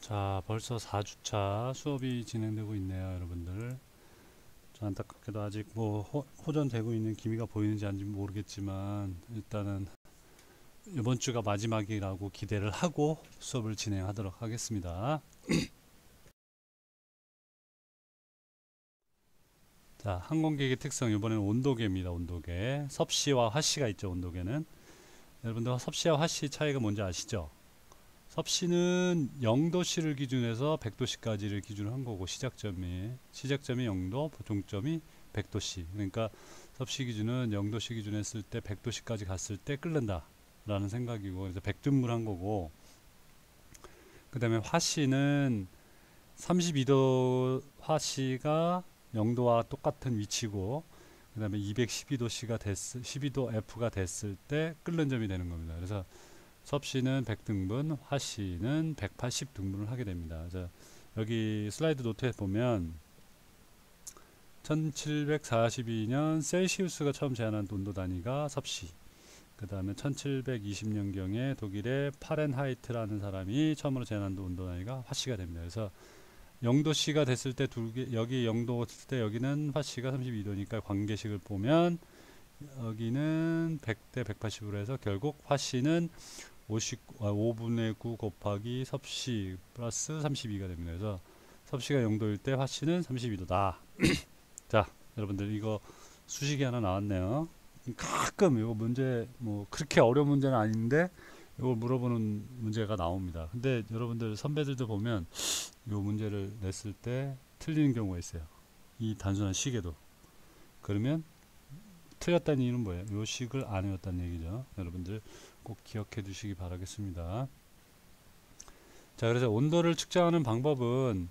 자, 벌써 4주차 수업이 진행되고 있네요, 여러분들. 저 안타깝게도 아직 뭐 호전되고 있는 기미가 보이는지 아닌지 모르겠지만 일단은 이번 주가 마지막이라고 기대를 하고 수업을 진행하도록 하겠습니다. 자, 항공기의 특성 이번에는 온도계입니다. 온도계. 섭씨와 화씨가 있죠. 온도계는 여러분들 섭씨와 화씨 차이가 뭔지 아시죠? 섭씨는 0도씨를 기준해서 100도씨까지를 기준으로 한 거고 시작점이 0도, 종점이 100도씨. 그러니까 섭씨 기준은 0도씨 기준했을 때 100도씨까지 갔을 때 끓는다 라는 생각이고, 그래서 100등분 한 거고, 그 다음에 화씨는 32도 화씨가 0도와 똑같은 위치고, 그 다음에 12도 F가 됐을 때 끓는 점이 되는 겁니다. 그래서 섭씨는 100등분, 화씨는 180등분을 하게 됩니다. 그래서 여기 슬라이드 노트에 보면 1742년 셀시우스가 처음 제안한 온도 단위가 섭씨, 그 다음에 1720년경에 독일의 파렌하이트라는 사람이 처음으로 제안한 온도 단위가 화씨가 됩니다. 그래서 0도씨가 됐을 때 여기 0도 됐을 때 여기는 화씨가 32도니까 관계식을 보면 여기는 100대 180으로 해서 결국 화씨는 5분의 9 곱하기 섭씨 플러스 32가 됩니다. 그래서 섭씨가 0도일 때 화씨는 32도다. 자, 여러분들 이거 수식이 하나 나왔네요. 가끔 이거 문제 뭐 그렇게 어려운 문제는 아닌데 이걸 물어보는 문제가 나옵니다. 근데 여러분들 선배들도 보면 이 문제를 냈을 때 틀리는 경우가 있어요. 이 단순한 식에도. 그러면 틀렸다는 이유는 뭐예요? 이 식을 안 외웠다는 얘기죠. 여러분들 꼭 기억해 두시기 바라겠습니다. 자, 그래서 온도를 측정하는 방법은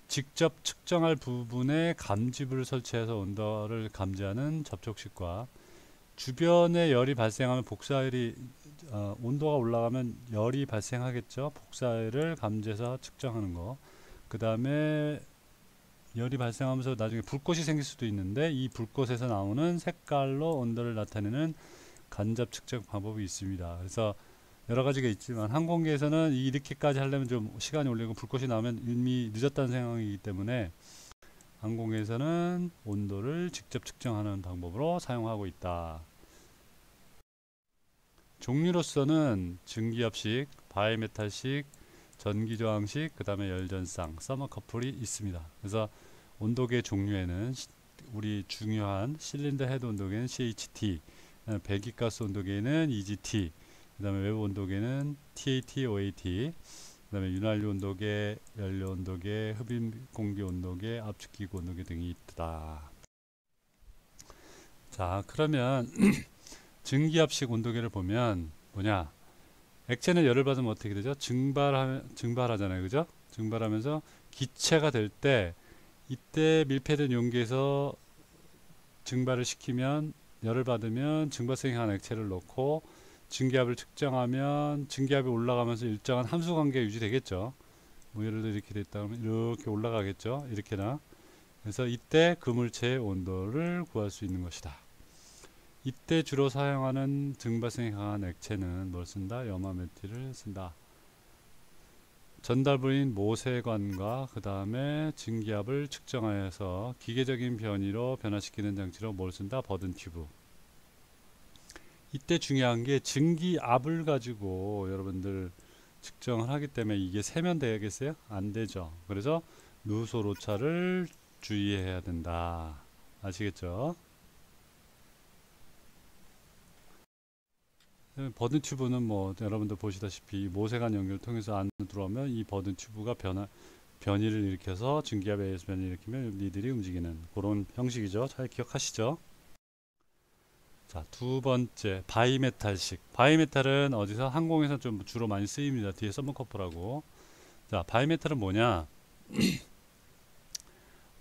직접 측정할 부분에 감지부를 설치해서 온도를 감지하는 접촉식과 주변에 열이 발생하면 복사열이 온도가 올라가면 열이 발생하겠죠. 복사열을 감지해서 측정하는 거. 그 다음에 열이 발생하면서 나중에 불꽃이 생길 수도 있는데 이 불꽃에서 나오는 색깔로 온도를 나타내는 간접 측정 방법이 있습니다. 그래서 여러 가지가 있지만 항공기에서는 이렇게까지 하려면 좀 시간이 걸리고 불꽃이 나오면 이미 늦었다는 상황이기 때문에 항공기에서는 온도를 직접 측정하는 방법으로 사용하고 있다. 종류로서는 증기압식, 바이메탈식, 전기저항식, 그 다음에 열전상, 서머커플이 있습니다. 그래서 온도계 종류에는 우리 중요한 실린더 헤드 온도계는 CHT, 배기가스 온도계는 EGT, 그 다음에 외부 온도계는 TAT, OAT, 그 다음에 윤활유 온도계, 연료 온도계, 흡입 공기 온도계, 압축기구 온도계 등이 있다. 자, 그러면 증기압식 온도계를 보면 뭐냐? 액체는 열을 받으면 어떻게 되죠? 증발하잖아요, 그죠? 증발하면서 기체가 될 때 이때 밀폐된 용기에서 증발을 시키면 열을 받으면 증발성이 강한 액체를 넣고 증기압을 측정하면 증기압이 올라가면서 일정한 함수 관계가 유지되겠죠. 뭐 예를 들어 이렇게 됐다 그러면 이렇게 올라가겠죠. 이렇게나. 그래서 이때 그 물체의 온도를 구할 수 있는 것이다. 이때 주로 사용하는 증발성이 강한 액체는 뭘 쓴다? 염화메틸을 쓴다. 전달부인 모세관과 그 다음에 증기압을 측정하여서 기계적인 변이로 변화시키는 장치로 뭘 쓴다? 버든 튜브. 이때 중요한 게 증기압을 가지고 여러분들 측정을 하기 때문에 이게 세면 되겠어요? 안 되죠. 그래서 누솔 오차를 주의해야 된다. 아시겠죠? 버든 튜브는 뭐 여러분들 보시다시피 모세관 연결을 통해서 안으로 들어오면 이 버든 튜브가 변이를 일으켜서 증기압에 의해서 변이를 일으키면 니들이 움직이는 그런 형식이죠. 잘 기억하시죠? 자, 두 번째 바이메탈식. 바이메탈은 어디서 항공에서 좀 주로 많이 쓰입니다. 뒤에 서머커플하고. 자, 바이메탈은 뭐냐?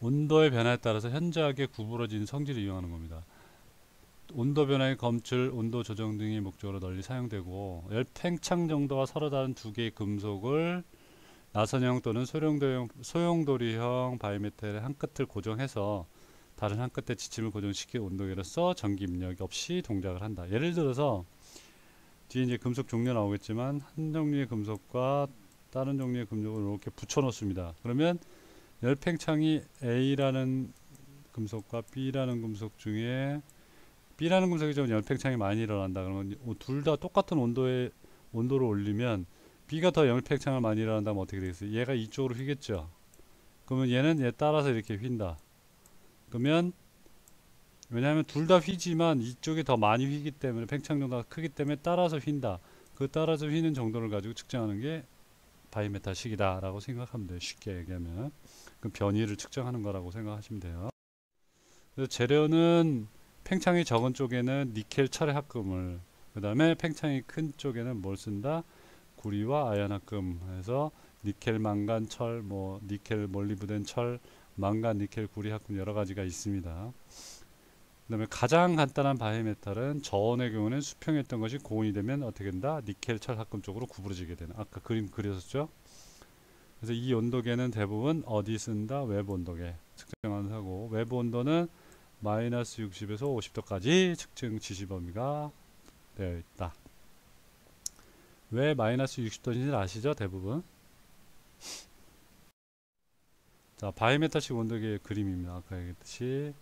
온도의 변화에 따라서 현저하게 구부러진 성질을 이용하는 겁니다. 온도 변화의 검출, 온도 조정 등의 목적으로 널리 사용되고 열팽창 정도가 서로 다른 두 개의 금속을 나선형 또는 소용돌이형 바이메탈의 한 끝을 고정해서 다른 한 끝에 지침을 고정시킨 온도계로서 전기 입력 없이 동작을 한다. 예를 들어서 뒤에 이제 금속 종류 나오겠지만 한 종류의 금속과 다른 종류의 금속을 이렇게 붙여 놓습니다. 그러면 열팽창이 A라는 금속과 B라는 금속 중에 B라는 금속이 좀 열팽창이 많이 일어난다. 그러면 둘 다 똑같은 온도를 올리면 B가 더 열팽창을 많이 일어난다면 어떻게 되겠어요? 얘가 이쪽으로 휘겠죠. 그러면 얘는 얘 따라서 이렇게 휜다. 그러면 왜냐하면 둘 다 휘지만 이쪽이 더 많이 휘기 때문에 팽창 정도가 크기 때문에 따라서 휜다. 그 따라서 휘는 정도를 가지고 측정하는 게 바이메탈식이다 라고 생각하면 돼요. 쉽게 얘기하면 그 변이를 측정하는 거라고 생각하시면 돼요. 그래서 재료는 팽창이 적은 쪽에는 니켈 철의 합금을, 그 다음에 팽창이 큰 쪽에는 뭘 쓴다? 구리와 아연 합금 해서 니켈, 망간, 철, 뭐 니켈, 몰리브덴, 철, 망간, 니켈, 구리 합금 여러 가지가 있습니다. 그 다음에 가장 간단한 바이메탈은 저온의 경우는 수평이었던 것이 고온이 되면 어떻게 된다? 니켈, 철 합금 쪽으로 구부러지게 되는, 아까 그림 그렸었죠? 그래서 이 온도계는 대부분 어디 쓴다? 외부 온도계 측정하는 하고, 외부 온도는 마이너스 60에서 50도까지 측정 지시 범위가 되어 있다. 왜 마이너스 60도인지 아시죠? 대부분. 자, 바이메탈식 온도계의 그림입니다. 아까 얘기했듯이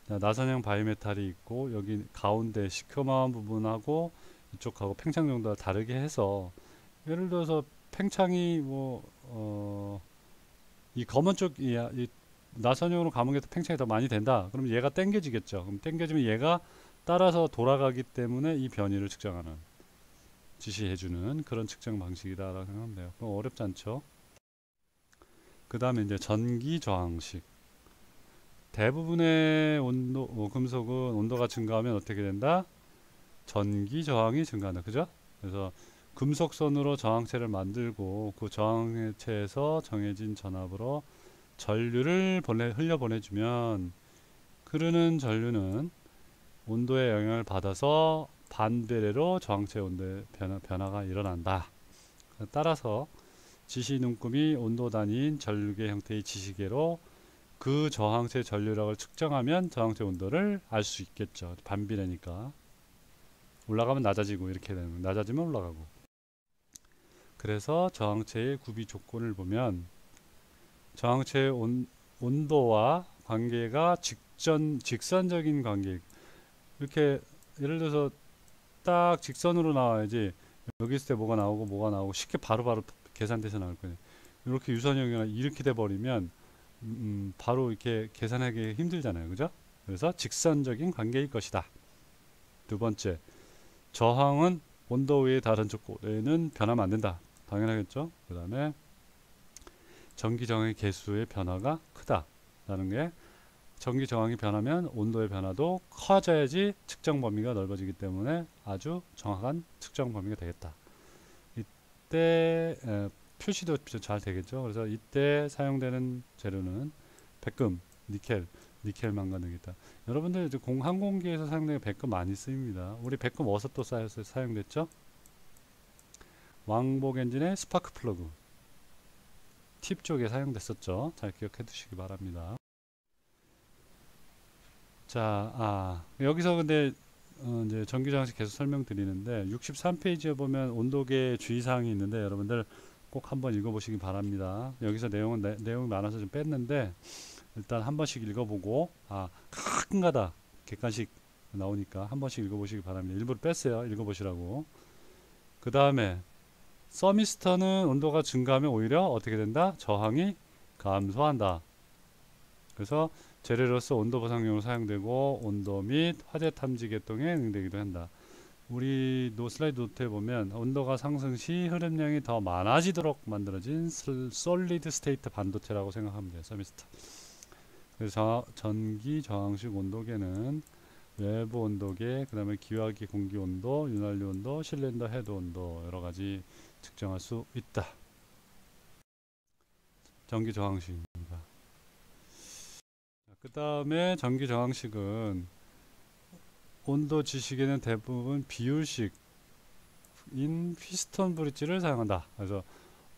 나선형 바이메탈이 있고, 여기 가운데 시커먼 부분하고 이쪽하고 팽창 정도가 다르게 해서, 예를 들어서 팽창이 이 검은 쪽이 이 나선형으로 감은 게 팽창이 더 많이 된다. 그럼 얘가 당겨지겠죠. 그럼 당겨지면 얘가 따라서 돌아가기 때문에 이 변이를 측정하는, 지시해주는 그런 측정 방식이다라고 생각하면 돼요. 그럼 어렵지 않죠. 그 다음에 이제 전기 저항식. 대부분의 금속은 온도가 증가하면 어떻게 된다? 전기 저항이 증가한다. 그죠? 그래서 금속선으로 저항체를 만들고 그 저항체에서 정해진 전압으로 전류를 흘려보내주면, 흐르는 전류는 온도의 영향을 받아서 반대로 저항체 온도의 변화가 일어난다. 따라서 지시 눈금이 온도 단위인 전류계 형태의 지시계로 그 저항체 전류력을 측정하면 저항체 온도를 알 수 있겠죠. 반비례니까. 올라가면 낮아지고 이렇게 되는 거예요. 낮아지면 올라가고. 그래서 저항체의 구비 조건을 보면 저항체의 온도와 관계가 직선적인 관계. 이렇게 예를 들어서 딱 직선으로 나와야지, 여기 있을 때 뭐가 나오고 쉽게 바로바로 계산돼서 나올 거예요. 이렇게 유선형이나 이렇게 돼 버리면 바로 이렇게 계산하기 힘들잖아요. 그죠? 그래서 직선적인 관계일 것이다. 두 번째, 저항은 온도 외의 다른 조건에는 변하면 안 된다. 당연하겠죠? 그 다음에 전기 저항의 개수의 변화가 크다라는 게, 전기 저항이 변하면 온도의 변화도 커져야지 측정 범위가 넓어지기 때문에 아주 정확한 측정 범위가 되겠다. 이때 표시도 잘 되겠죠. 그래서 이때 사용되는 재료는 백금, 니켈, 망간 등이 있다. 여러분들 이제 항공기에서 사용되는 백금 많이 쓰입니다. 우리 백금 어디서 또 사용됐죠? 왕복 엔진의 스파크 플러그 팁 쪽에 사용됐었죠. 잘 기억해 두시기 바랍니다. 자, 여기서 근데 이제 전기 저항식 계속 설명드리는데 63페이지에 보면 온도계 주의사항이 있는데 여러분들 꼭 한번 읽어보시기 바랍니다. 여기서 내용이 많아서 좀 뺐는데 일단 한 번씩 읽어보고, 가끔가다 객관식 나오니까 한 번씩 읽어보시기 바랍니다. 일부러 뺐어요. 읽어보시라고. 그 다음에 서미스터는 온도가 증가하면 오히려 어떻게 된다? 저항이 감소한다. 그래서 재료로서 온도 보상용으로 사용되고 온도 및 화재 탐지 계통에 응용되기도 한다. 우리 슬라이드 노트에 보면 온도가 상승 시 흐름량이 더 많아지도록 만들어진 솔리드 스테이트 반도체라고 생각하면 돼요. 서미스터. 그래서 전기 저항식 온도계는 외부 온도계, 그 다음에 기화기 공기 온도, 윤활유 온도, 실린더 헤드 온도 여러 가지 측정할 수 있다. 전기 저항식입니다. 그 다음에 전기 저항식은 온도 지시계는 대부분 비율식인 피스톤 브릿지를 사용한다. 그래서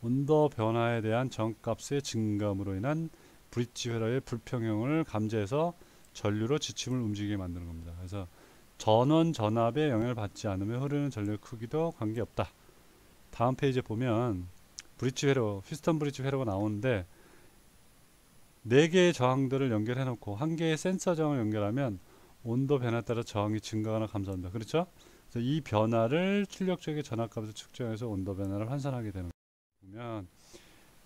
온도 변화에 대한 정값의 증감으로 인한 브릿지 회로의 불평형을 감지해서 전류로 지침을 움직이게 만드는 겁니다. 그래서 전원 전압에 영향을 받지 않으며 흐르는 전류의 크기도 관계없다. 다음 페이지에 보면 브릿지 회로, 피스턴 브릿지 회로가 나오는데 4개의 저항들을 연결해 놓고 1개의 센서 저항을 연결하면 온도 변화에 따라 저항이 증가하거나 감소한다. 그렇죠? 그래서 이 변화를 출력적인 전압값을 측정해서 온도 변화를 환산하게 되는 거면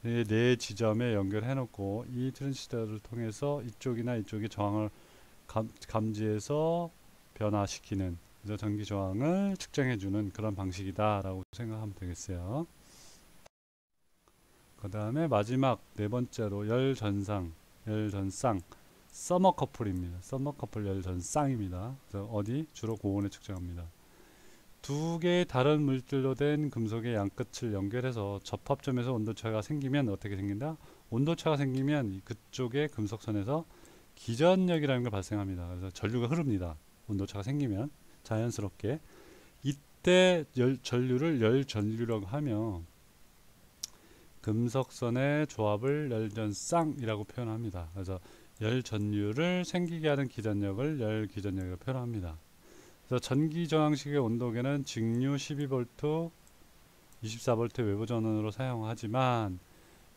네 지점에 연결해 놓고 이 트랜지스터를 통해서 이쪽이나 이쪽의 저항을 감지해서 변화시키는, 그래서 전기 저항을 측정해 주는 그런 방식이다 라고 생각하면 되겠어요. 그 다음에 마지막 네 번째로 열전상, 서머커플입니다. 서머커플 열전쌍입니다. 그래서 어디? 주로 고온에 측정합니다. 두 개의 다른 물질로 된 금속의 양끝을 연결해서 접합점에서 온도차가 생기면 어떻게 생긴다? 온도차가 생기면 그쪽의 금속선에서 기전력이라는 걸 발생합니다. 그래서 전류가 흐릅니다. 온도차가 생기면 자연스럽게. 이때 전류를 열전류라고 하며 금속선의 조합을 열전쌍이라고 표현합니다. 그래서 열전류를 생기게 하는 기전력을 열기전력이라고 표현합니다. 그래서 전기 저항식의 온도계는 직류 12V, 24V 외부 전원으로 사용하지만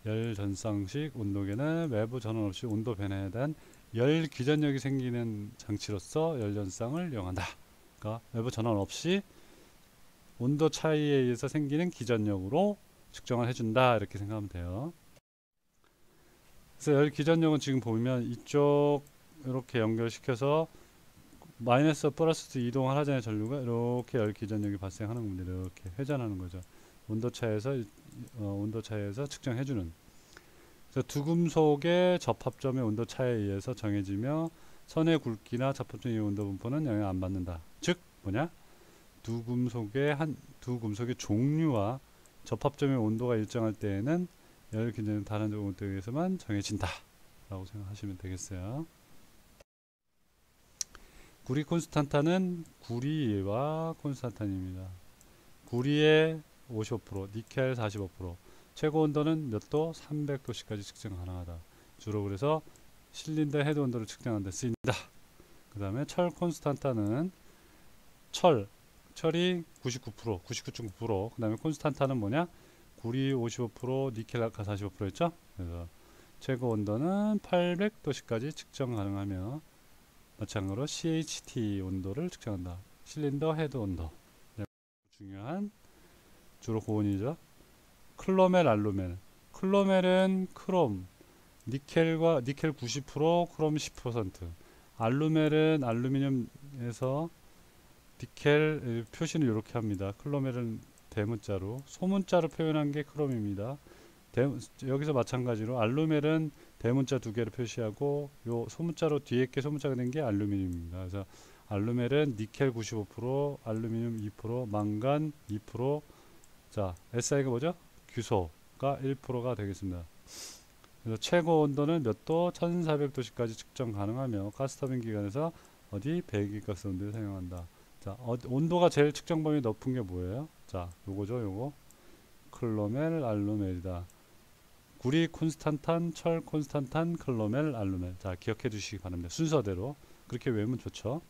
열전쌍식 온도계는 외부 전원 없이 온도 변화에 대한 열 기전력이 생기는 장치로서 열전쌍을 이용한다. 그러니까 외부 전원 없이 온도 차이에 의해서 생기는 기전력으로 측정을 해준다, 이렇게 생각하면 돼요. 그래서 열 기전력은 지금 보면 이쪽 이렇게 연결시켜서 마이너스 플러스 이동을 하잖아요. 전류가 이렇게 열 기전력이 발생하는 겁니다. 이렇게 회전하는 거죠. 온도차에서 측정해주는. 그래서 두 금속의 접합점의 온도차에 의해서 정해지며 선의 굵기나 접합점의 온도 분포는 영향 안 받는다. 즉 뭐냐? 두 금속의 종류와 접합점의 온도가 일정할 때에는 열 기전력 다른 온도에 의해서만 정해진다 라고 생각하시면 되겠어요. 구리 콘스탄타는 구리와 콘스탄탄입니다. 구리의 55%, 니켈 45%, 최고 온도는 몇 도? 300도씨까지 측정 가능하다. 주로 그래서 실린더 헤드 온도를 측정하는 데 쓰인다. 그 다음에 철 콘스탄타는 철이 99%, 99.9%, 그 다음에 콘스탄타는 뭐냐? 구리 55%, 니켈 아까 45% 했죠? 그래서 최고 온도는 800도씨까지 측정 가능하며 마찬가지로 CHT 온도를 측정한다. 실린더 헤드 온도. 중요한 주로 고온이죠. 클로멜, 알루멜. 클로멜은 크롬, 니켈 90%, 크롬 10%. 알루멜은 알루미늄에서 니켈 표시는 이렇게 합니다. 클로멜은 대문자로, 소문자로 표현한 게 크롬입니다. 여기서 마찬가지로 알루멜은 대문자 2개를 표시하고 요 소문자로 뒤에 게 소문자가 된 게 알루미늄입니다. 그래서 알루멜은 니켈 95%, 알루미늄 2%, 망간 2%, 자 SI가 뭐죠? 규소가 1%가 되겠습니다. 그래서 최고 온도는 몇 도? 1400도씨까지 측정 가능하며 가스터빈 기관에서 어디? 배기가스 온도를 사용한다. 자, 온도가 제일 측정 범위 높은 게 뭐예요? 자, 요거죠, 요거. 클로멜, 알루멜이다. 구리 콘스탄탄, 철 콘스탄탄, 클로멜, 알루멜. 자, 기억해 주시기 바랍니다. 순서대로. 그렇게 외우면 좋죠.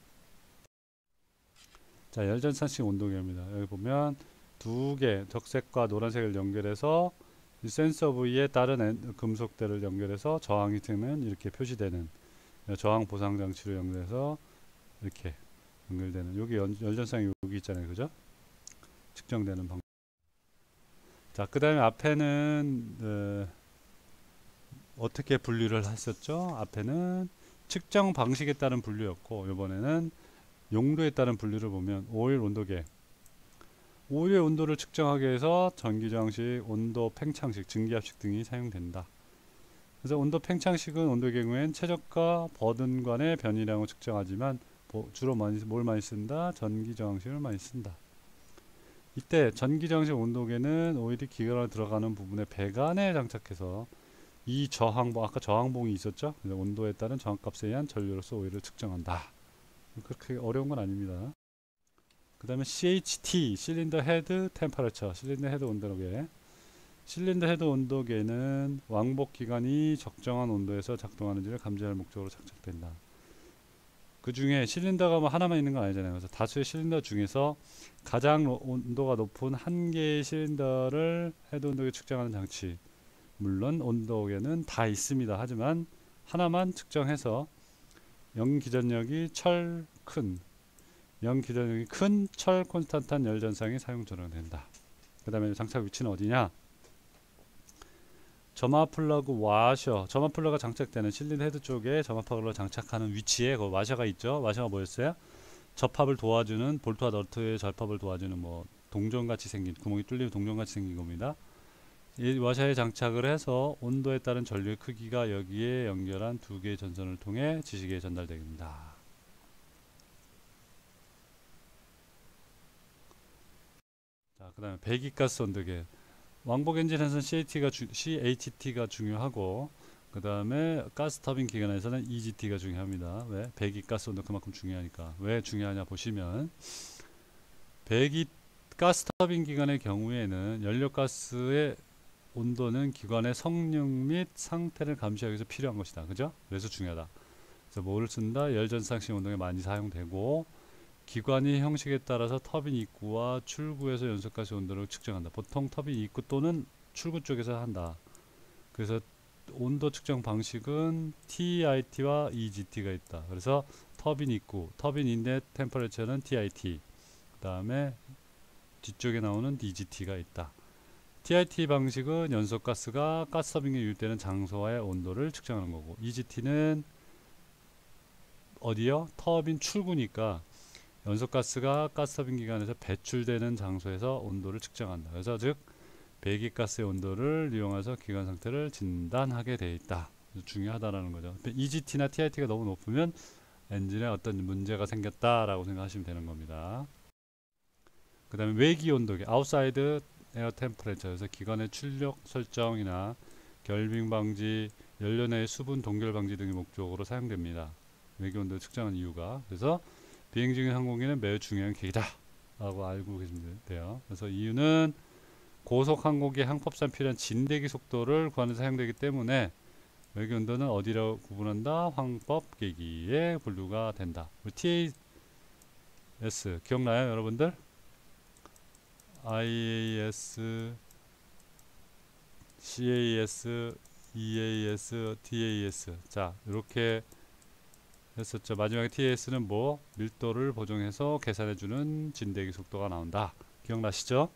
자, 열전산식 온도계입니다. 여기 보면 두 개, 적색과 노란색을 연결해서 이 센서 부위에 다른 금속대를 연결해서 저항이 되면 이렇게 표시되는, 저항 보상 장치로 연결해서 이렇게 연결되는, 여기 열전상이 여기 있잖아요. 그죠? 측정되는 방법. 자, 그 다음에 앞에는 어떻게 분류를 했었죠? 앞에는 측정 방식에 따른 분류였고, 이번에는 용도에 따른 분류를 보면 오일 온도계, 오일의 온도를 측정하기 위해서 전기저항식, 온도 팽창식, 증기압식 등이 사용된다. 그래서 온도 팽창식은 온도의 경우엔 최저가 버든 간의 변이량을 측정하지만 주로 뭘 많이 쓴다? 전기저항식을 많이 쓴다. 이때 전기저항식 온도계는 오일이 기관으로 들어가는 부분에 배관에 장착해서 이 저항봉, 아까 저항봉이 있었죠? 온도에 따른 저항값에 의한 전류로서 오일을 측정한다. 그렇게 어려운 건 아닙니다. 그 다음에 CHT, 실린더 헤드 템퍼레처, 실린더 헤드 온도계. 실린더 헤드 온도계는 왕복 기관이 적정한 온도에서 작동하는지를 감지할 목적으로 장착된다. 그 중에 실린더가 뭐 하나만 있는 건 아니잖아요. 그래서 다수의 실린더 중에서 가장 온도가 높은 한 개의 실린더를 헤드 온도계 측정하는 장치, 물론 온도계는 다 있습니다. 하지만 하나만 측정해서 영기전력이 큰 철 콘스탄탄 열 전상이 사용 조정된다. 그 다음에 장착 위치는 어디냐? 점화 플러그 와셔, 점화 플러그가 장착되는 실린더 헤드 쪽에 점화 플러그를 장착하는 위치에 그 와셔가 있죠. 와셔가 뭐였어요? 접합을 도와주는, 볼트와 너트의 접합을 도와주는 뭐 동전같이 생긴, 구멍이 뚫리는 동전같이 생긴 겁니다. 이 와셔에 장착을 해서 온도에 따른 전류의 크기가 여기에 연결한 두 개의 전선을 통해 지시기에 전달됩니다. 자, 그 다음에 배기가스 온도계. 왕복 엔진에서는 CATT가 중요하고, 그 다음에 가스 터빈 기관에서는 EGT가 중요합니다. 왜? 배기가스 온도 그만큼 중요하니까. 왜 중요하냐 보시면, 가스 터빈 기관의 경우에는 연료가스의 온도는 기관의 성능 및 상태를 감시하기 위해서 필요한 것이다. 그죠? 그래서 중요하다. 그래서 뭐를 쓴다? 열전상식 운동에 많이 사용되고, 기관의 형식에 따라서 터빈 입구와 출구에서 연소가스 온도를 측정한다. 보통 터빈 입구 또는 출구 쪽에서 한다. 그래서 온도 측정 방식은 TIT와 EGT가 있다. 그래서 터빈 입구, 터빈 인렛 템퍼레처는 TIT, 그 다음에 뒤쪽에 나오는 EGT가 있다. TIT 방식은 연소가스가 가스 터빈에 유입되는 장소와의 온도를 측정하는 거고, EGT는 어디요? 터빈 출구니까 연소가스가 가스 터빈 기관에서 배출되는 장소에서 온도를 측정한다. 그래서 즉 배기가스의 온도를 이용해서 기관 상태를 진단하게 되어 있다. 중요하다라는 거죠. EGT나 TIT가 너무 높으면 엔진에 어떤 문제가 생겼다라고 생각하시면 되는 겁니다. 그 다음에 외기 온도계, 아웃사이드 에어 템퍼레처에서 기관의 출력 설정이나 결빙 방지, 연료 내의 수분 동결 방지 등의 목적으로 사용됩니다. 외기 온도를 측정한 이유가, 그래서 비행 중인 항공기는 매우 중요한 계기다 라고 알고 계시면 돼요. 그래서 이유는 고속 항공기 항법상 필요한 진대기 속도를 구하는 데 사용되기 때문에 외기 온도는 어디로 구분한다? 황법 계기에 분류가 된다. TAS 기억나요 여러분들? IAS, CAS, EAS, TAS. 자, 이렇게 했었죠. 마지막에 TAS는 뭐? 밀도를 보정해서 계산해주는 진대기 속도가 나온다. 기억나시죠?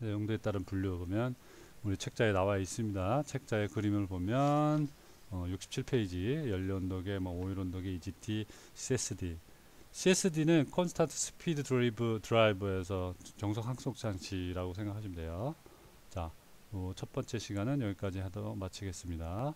용도에 따른 분류 보면 우리 책자에 나와 있습니다. 책자의 그림을 보면 67페이지 연료온도계, 오일온도계, EGT, CSD. CSD는 콘스탄트 스피드 드라이브에서 정속 항속 장치라고 생각하시면 돼요. 자, 첫 번째 시간은 여기까지 하도록 마치겠습니다.